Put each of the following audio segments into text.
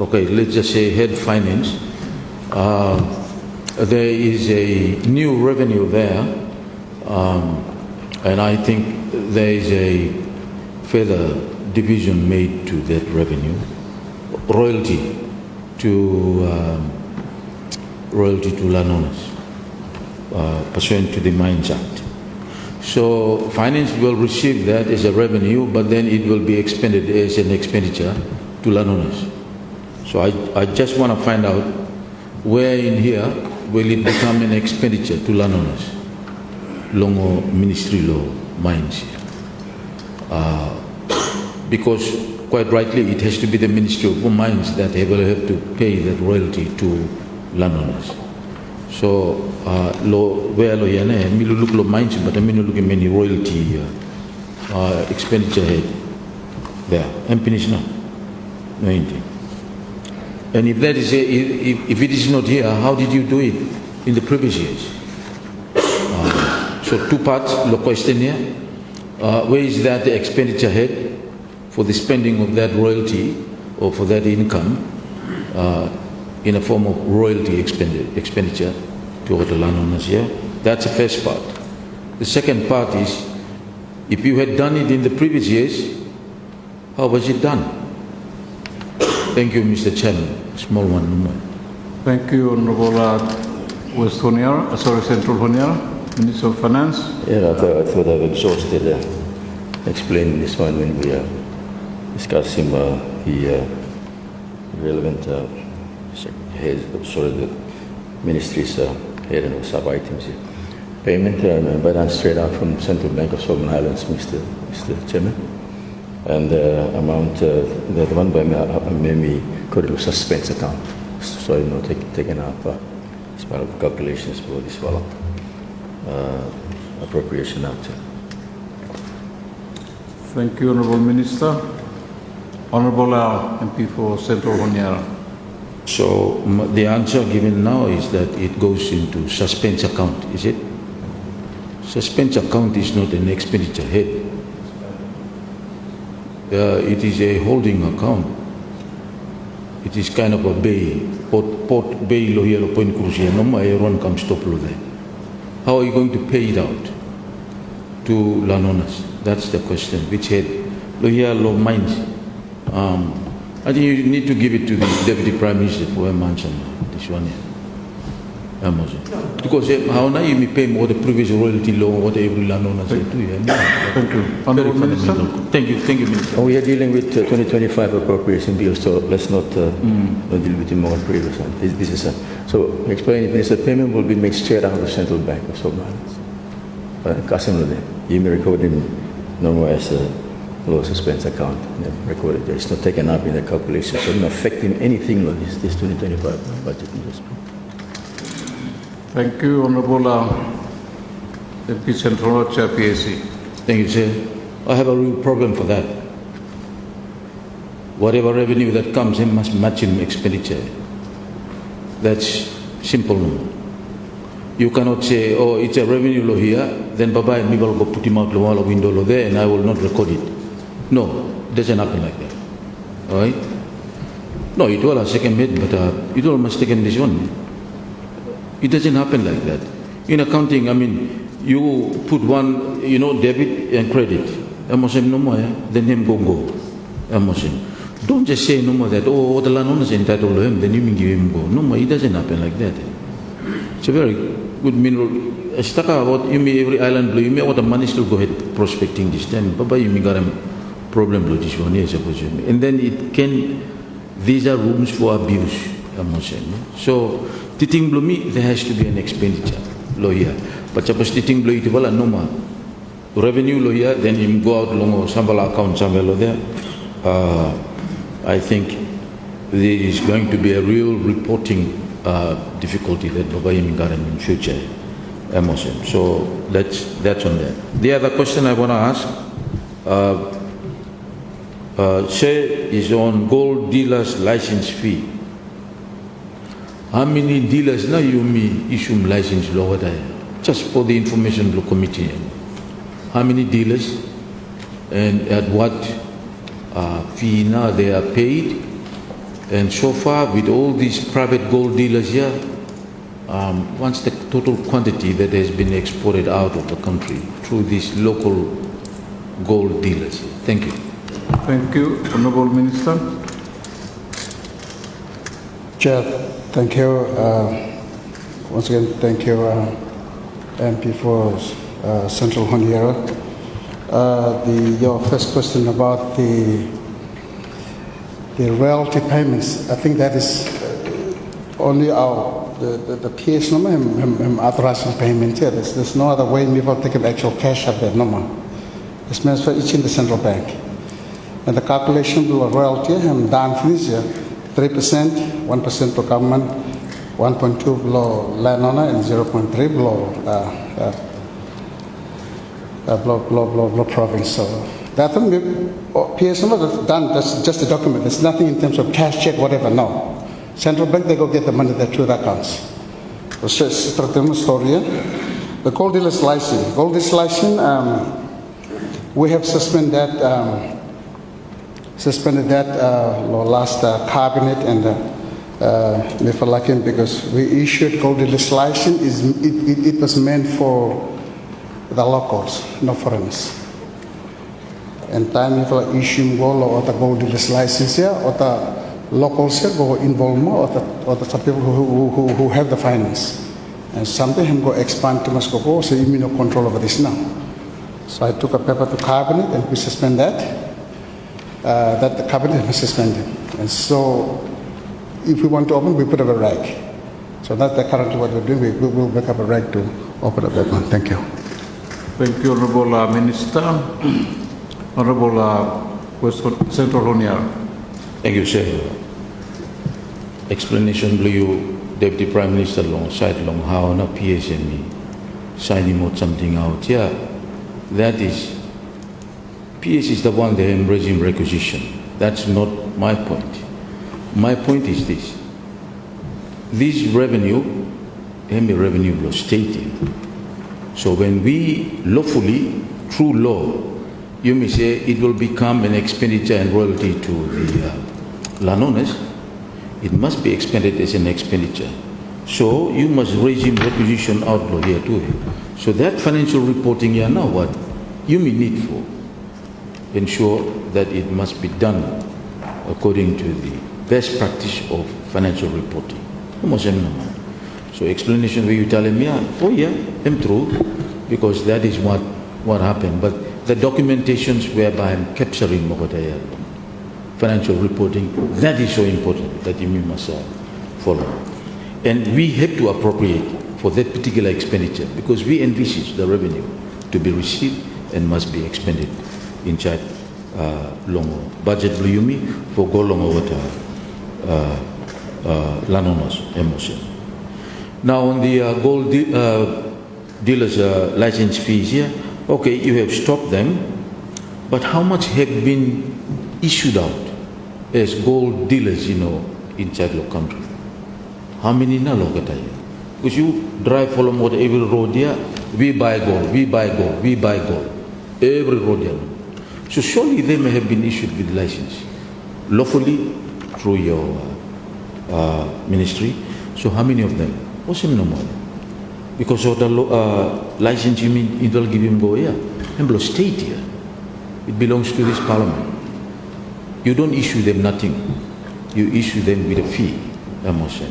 Okay, let's just say head finance. There is a new revenue there, and I think there is a further division made to that revenue, royalty to landowners, pursuant to the Mines Act. So finance will receive that as a revenue, but then it will be expended as an expenditure to landowners. So I just want to find out where in here will it become an expenditure to landowners, Longo Ministry Law Mines. Because quite rightly it has to be the Ministry of Mines that will have to pay that royalty to landowners. So where loyane mi look lo mines but I mean look at many royalty expenditure head there. And finish now. No anything. And if that is if it is not here, how did you do it in the previous years? So two parts, the question here. Where is that the expenditure head for the spending of that royalty or for that income in a form of royalty expenditure to the landowners here? That's the first part. The second part is, if you had done it in the previous years, how was it done? Thank you, Mr. Chairman. Small one. Thank you, Honorable West Honiara, Central Honiara, Minister of Finance. Yeah, I thought I've exhausted explaining this one when we discussing the relevant the ministry's head and sub items here. Payment by done straight out from Central Bank of Solomon Islands, Mr. Chairman. And the amount, the one by me could do suspense account, so you know taken up as part of calculations for this appropriation act. Thank you, Honourable Minister. Honourable MP for Central Honiara. So the answer given now is that it goes into suspense account, is it? Suspense account is not an expenditure head. It is a holding account. It is kind of a bay, port bay lo here point crucial. No more everyone comes stop lo there. How are you going to pay it out to landowners? That's the question. Which head? Lo here lo mines. I think you need to give it to the Deputy Prime Minister for a mention this one here. Because how now you may pay more the previous royalty law or whatever landowner said to you. Thank you. Honourable Minister. Thank you, Minister. We are dealing with 2025 appropriation bill, so let's not deal with the more previous one. This is so explain it, Minister. Payment will be made straight out of the Central Bank of Solomon Islands. You may record him no more as a low suspense account. Recorded there. It's not taken up in the calculation, so it's not affecting anything on this 2025 budget. Thank you, Honourable MP Central Chair PAC. Thank you, Chair. I have a real problem for that. Whatever revenue that comes in must match in expenditure. That's simple. No? You cannot say, oh, it's a revenue law here, then bye-bye, me will go put him out the wall window law there and I will not record it. No, it doesn't happen like that. All right? No, it will a second bit, but it will must take in this one. It doesn't happen like that. In accounting, I mean, you put one, debit and credit. No more, then him go. Don't just say no more that, oh, the landowner is entitled to him, then you give him go. No more, it doesn't happen like that. It's a very good mineral. About you may every island blue, you may want the money still go ahead prospecting this time. Baba, you may got a problem with this one, yes, suppose you may. And then these are rooms for abuse. So, titing blow me, there has to be an expenditure lawyer. But suppose titing blow it wala no more revenue lawyer, then you go out long or sambala account somewhere there. I think there is going to be a real reporting difficulty that Baba Yemi got in future. So that's on there. The other question I want to ask, is on gold dealers license fee. How many dealers now you may issue license lower there? Just for the information of the committee. How many dealers and at what fee now they are paid And so far, with all these private gold dealers here, what's the total quantity that has been exported out of the country through these local gold dealers? Thank you. Thank you. Honorable Minister. Chair, thank you. Once again, thank you, MP for Central Honiara. Your first question about the royalty payments, I think that is only the PS number authorizing payment here. There's no other way we will take an actual cash at that number. It's meant for each in the central bank. And the calculation below royalty, down finish here, 3%, 1% to government, 1.2 below landowner, and 0.3 below province. So that one, PS number is done, that's just a document. There's nothing in terms of cash check, whatever, no. Central bank, they go get the money there through the accounts. It's just a story here. The gold dealer's license. Gold dealer's license, we have suspended that last cabinet and because we issued gold dealer's license. It was meant for the locals, not foreigners. And time if I issue gold or the gold dealer's license here, or the locals here go involve more, or the some people who have the finance. And something him go expand to Moscow, so you mean no control over this now. So I took a paper to cabinet and we suspend that. That the cabinet was suspended. And so if we want to open, we put up a reg. So that's currently what we're doing. We will make up a reg to open up that one. Thank you. Thank you, Honorable Minister. Honorable Central Honiara. Thank you, sir. Explanation to you, Deputy Prime Minister alongside long how na PSME signing out something out. Yeah, that is, PS is the one that has regime requisition. That's not my point. My point is this. This revenue, revenue was stated. So when we lawfully, through law, you may say it will become an expenditure and royalty to the landowners, it must be expended as an expenditure. So you must regime requisition outlaw here too. So that financial reporting here now what you may need for ensure that it must be done according to the best practice of financial reporting. So explanation where you tell him, yeah, oh yeah, I'm true, because that is what happened. But the documentations whereby I'm capturing financial reporting, that is so important that you must follow. And we have to appropriate for that particular expenditure because we envisage the revenue to be received and must be expended inside long budget bluyumi for go long over landowners emotion. Now on the gold dealers license fees here, okay, you have stopped them, but how much have been issued out as gold dealers, inside your country? How many na lokatay? Because you drive along every road here, we buy gold, we buy gold, we buy gold. Every road here. So surely they may have been issued with license, lawfully through your ministry. So how many of them? What's him no more? Because of the license, you mean it will give him go here. Emblo state here. It belongs to this parliament. You don't issue them nothing. You issue them with a fee, I must say.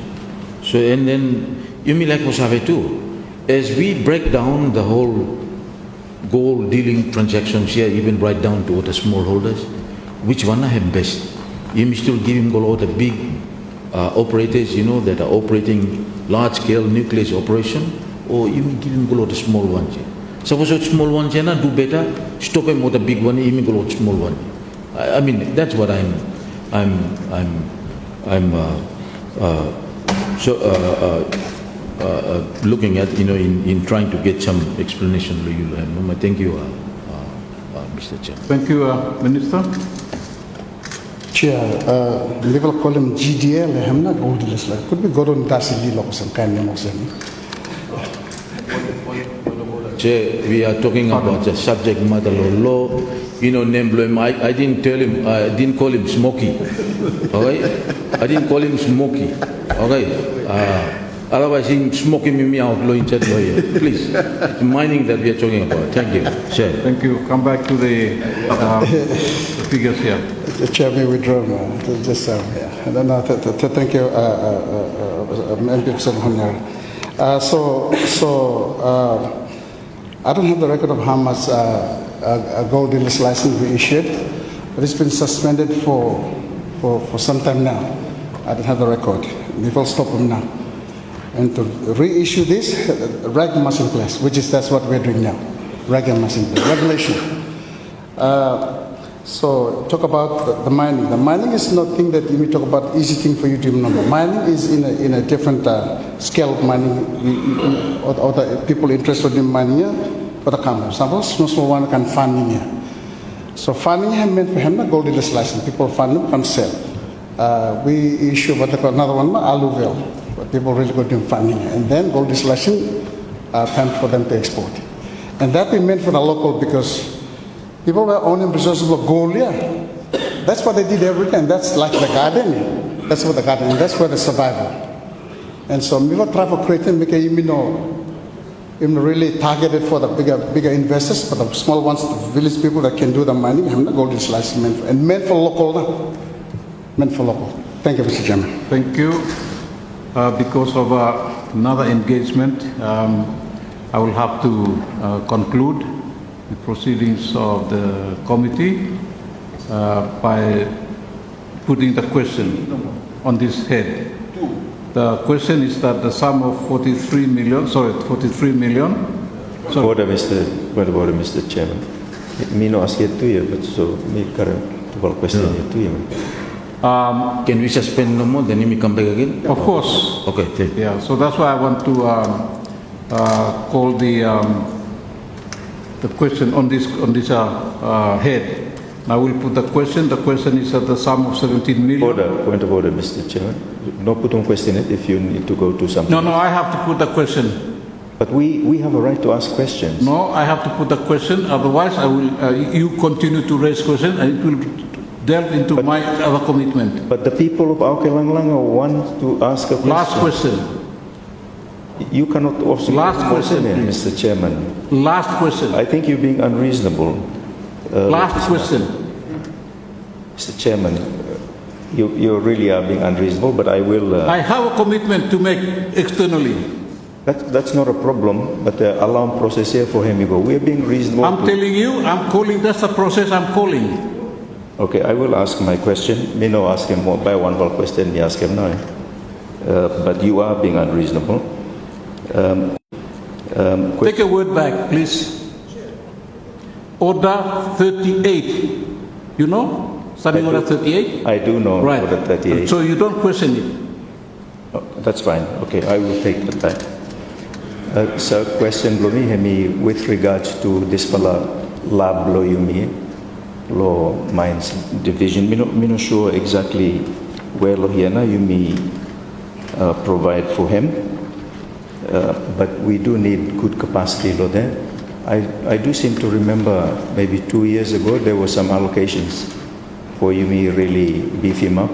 So, and then, you mean like Osave too. As we break down the whole gold dealing transactions here, even right down to the smallholders, which one I have best? You may still give him all the big operators, that are operating large-scale nuclear operation, or you may give him all the small ones here. Suppose the small ones here do better, stop him with the big one, you may go the small one. I mean, that's what I'm looking at, in trying to get some explanation. Thank you, Mr. Chair. Thank you, Minister. Chair, we will call him GDL. I'm not gold dealers. Could be Gordon Darcy Lilo or some kind of Chair, we are talking about the subject matter law. Name blame. I didn't tell him. I didn't call him Smokey. All right. I didn't call him Smokey. Okay. Otherwise, him smoking me out low in chat lawyer. Please, it's mining that we are talking about. Thank you. Chair. Thank you. Come back to the figures here. The chair may withdraw now. Just yeah. Thank you, MP Honiara. I don't have the record of how much a gold dealer's license we issued, but it's been suspended for some time now. I don't have the record. We will stop them now. And to reissue this, reg must in place, that's what we're doing now. Reg must in place. Regulation. So talk about the mining. The mining is not thing that we talk about easy thing for you to remember. Mining is in a different scale of mining. Or the people interested in mining here, for the company. Suppose small one can farming here. So farming meant for him the gold dealer's license. People farm them, come sell. We issue what they call another one, alluvial. People really go to farming, and then gold dealer's license time for them to export. And that we meant for the local because people were owning resources of gold, yeah. That's what they did every time. That's like the garden. That's what the garden, and that's where the survival. And so we will try for creating, make a really targeted for the bigger investors, but the small ones, the village people that can do the mining, have the gold license and meant for local. Meant for local. Thank you, Mr. Chairman. Thank you. Because of another engagement, I will have to conclude the proceedings of the committee by putting the question on this head. The question is that the sum of 43 million. Sorry. Order, Mr. Chairman. Me no ask it to you, but so me current question to you. Can we suspend no more, then we come back again? Of course. Okay, thank you. Yeah, so that's why I want to call the question on this head. Now we'll put the question. The question is at the sum of 17 million. Point of order, Mr. Chairman. No put on question it if you need to go to something. No, I have to put the question. But we have a right to ask questions. No, I have to put the question. Otherwise, I will. You continue to raise questions, and it will delve into my other commitment. But the people of Aukelanglang want to ask a question. Last question. You cannot also. Last question, Mr. Chairman. Last question. I think you're being unreasonable. Last question. Mr. Chairman, you really are being unreasonable, but I will. I have a commitment to make externally. That's not a problem, but the alarm process here for him, you go. We're being reasonable. I'm telling you, I'm calling. That's the process I'm calling. Okay, I will ask my question. Me no ask him by one question. Me ask him now. But you are being unreasonable. Take a word back, please. Order 38. You know? Standing order 38? I do know right. Order 38. So you don't question it? Oh, that's fine. Okay, I will take that back. So question Blumi with regards to this fella lab law law mines division. Me not sure exactly where Lohiana you may provide for him. But we do need good capacity law there. I do seem to remember maybe 2 years ago there were some allocations for you may really beef him up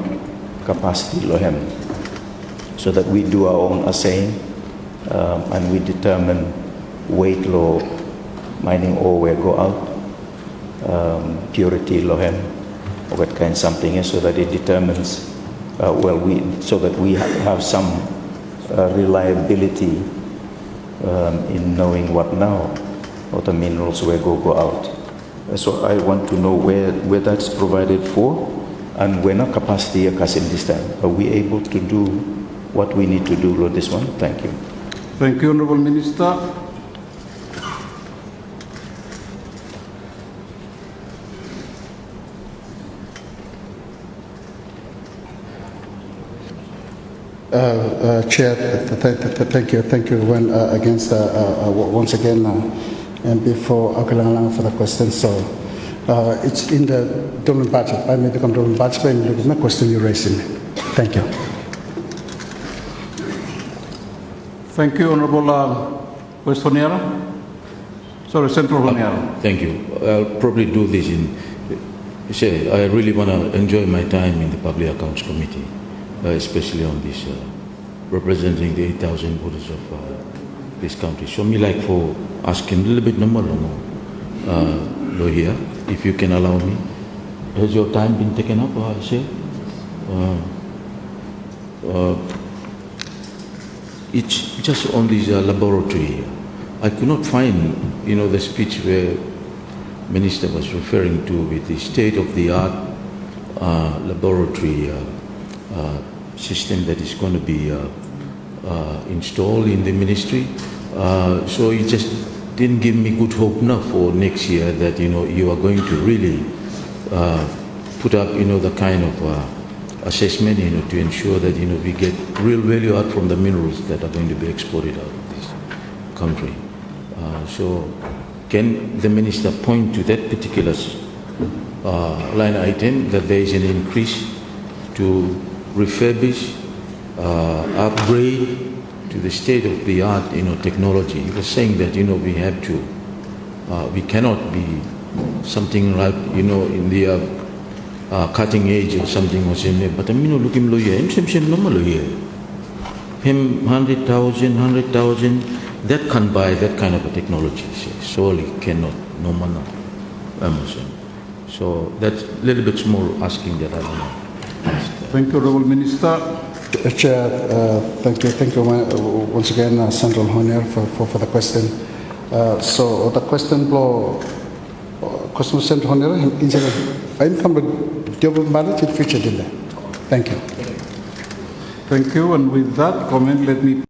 capacity law him, so that we do our own assaying and we determine weight law mining ore where go out, purity law him or what kind something is, so that it determines so that we have some reliability in knowing what now, what the minerals where go out. So I want to know where that's provided for, and when our capacity in this time. Are we able to do what we need to do with this one? Thank you. Thank you, Honourable Minister. Chair, thank you. When once again, and before Aukelanglang for the question. So it's in the Dublin budget. I made the Dublin budget, but look at the question you're raising. Thank you. Thank you, Honourable West Honiara. Sorry, Central Honiara. Thank you. I'll probably do this I really want to enjoy my time in the Public Accounts Committee. especially on this, representing the 8,000 voters of this country. So me like for asking a little bit no more, lawyer, if you can allow me. Has your time been taken up, sir? It's just on this laboratory. I could not find, the speech where Minister was referring to with the state-of-the-art laboratory system that is going to be installed in the ministry. So it just didn't give me good hope now for next year that, you are going to really put up, the kind of assessment, to ensure that, we get real value out from the minerals that are going to be exported out of this country. So can the minister point to that particular line item that there is an increase to refurbish, upgrade to the state-of-the-art, technology? He was saying that, we have to, we cannot be something like, in the cutting edge or something was in there. But look him lawyer, him normal lawyer. Him 100,000, that can buy that kind of a technology. Surely cannot, no man, Amazon. So that's a little bit small asking that I don't know. Thank you, Honourable Minister. Chair, thank you once again, Central Honor, for the question. So the question blow, question Central Honor, I'm coming to DPM Bradley Tovosia. Thank you. Thank you, and with that comment, let me